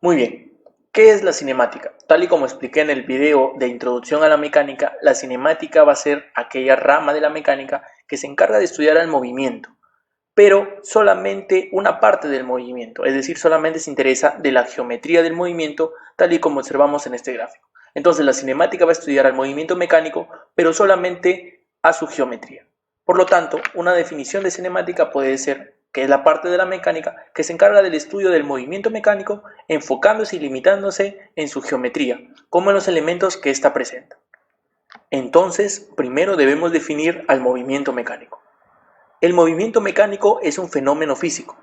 Muy bien, ¿qué es la cinemática? Tal y como expliqué en el video de introducción a la mecánica, la cinemática va a ser aquella rama de la mecánica que se encarga de estudiar el movimiento, pero solamente una parte del movimiento, es decir, solamente se interesa de la geometría del movimiento, tal y como observamos en este gráfico. Entonces, la cinemática va a estudiar al movimiento mecánico, pero solamente a su geometría. Por lo tanto, una definición de cinemática puede ser que es la parte de la mecánica que se encarga del estudio del movimiento mecánico, enfocándose y limitándose en su geometría, como en los elementos que ésta presenta. Entonces, primero debemos definir al movimiento mecánico. El movimiento mecánico es un fenómeno físico,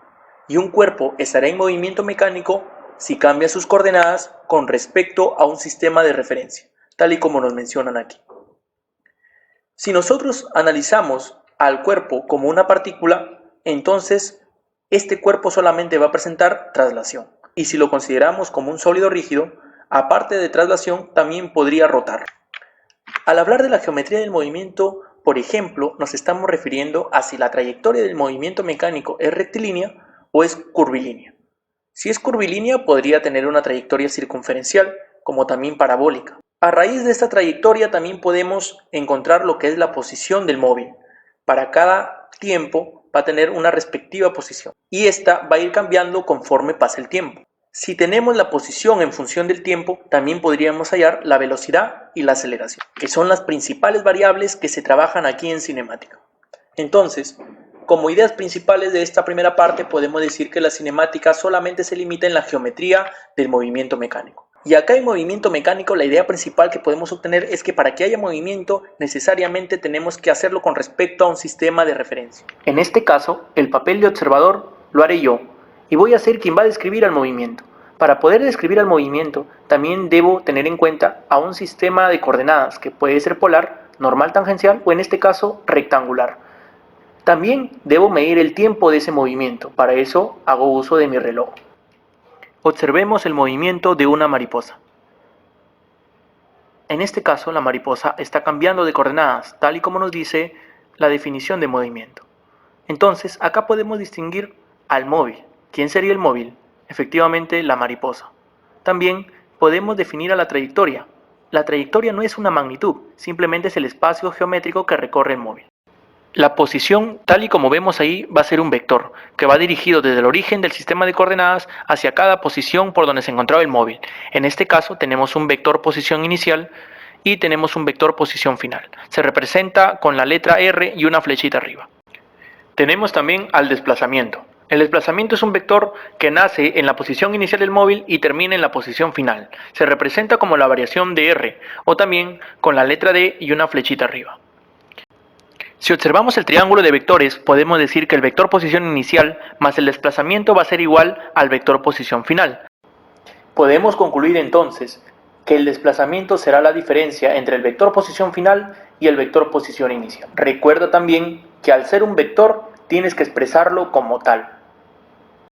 y un cuerpo estará en movimiento mecánico si cambia sus coordenadas con respecto a un sistema de referencia, tal y como nos mencionan aquí. Si nosotros analizamos al cuerpo como una partícula, entonces este cuerpo solamente va a presentar traslación. Y si lo consideramos como un sólido rígido, aparte de traslación, también podría rotar. Al hablar de la geometría del movimiento, por ejemplo, nos estamos refiriendo a si la trayectoria del movimiento mecánico es rectilínea o es curvilínea. Si es curvilínea, podría tener una trayectoria circunferencial, como también parabólica. A raíz de esta trayectoria también podemos encontrar lo que es la posición del móvil. Para cada tiempo va a tener una respectiva posición y esta va a ir cambiando conforme pase el tiempo. Si tenemos la posición en función del tiempo, también podríamos hallar la velocidad y la aceleración, que son las principales variables que se trabajan aquí en cinemática. Entonces, como ideas principales de esta primera parte, podemos decir que la cinemática solamente se limita en la geometría del movimiento mecánico. Y acá en movimiento mecánico, la idea principal que podemos obtener es que para que haya movimiento, necesariamente tenemos que hacerlo con respecto a un sistema de referencia. En este caso, el papel de observador lo haré yo, y voy a ser quien va a describir al movimiento. Para poder describir al movimiento, también debo tener en cuenta a un sistema de coordenadas que puede ser polar, normal tangencial o en este caso rectangular. También debo medir el tiempo de ese movimiento, para eso hago uso de mi reloj. Observemos el movimiento de una mariposa. En este caso, la mariposa está cambiando de coordenadas, tal y como nos dice la definición de movimiento. Entonces, acá podemos distinguir al móvil. ¿Quién sería el móvil? Efectivamente, la mariposa. También podemos definir a la trayectoria. La trayectoria no es una magnitud, simplemente es el espacio geométrico que recorre el móvil. La posición, tal y como vemos ahí, va a ser un vector, que va dirigido desde el origen del sistema de coordenadas hacia cada posición por donde se encontraba el móvil. En este caso tenemos un vector posición inicial y tenemos un vector posición final. Se representa con la letra R y una flechita arriba. Tenemos también al desplazamiento. El desplazamiento es un vector que nace en la posición inicial del móvil y termina en la posición final. Se representa como la variación de R o también con la letra D y una flechita arriba. Si observamos el triángulo de vectores, podemos decir que el vector posición inicial más el desplazamiento va a ser igual al vector posición final. Podemos concluir entonces que el desplazamiento será la diferencia entre el vector posición final y el vector posición inicial. Recuerda también que al ser un vector tienes que expresarlo como tal.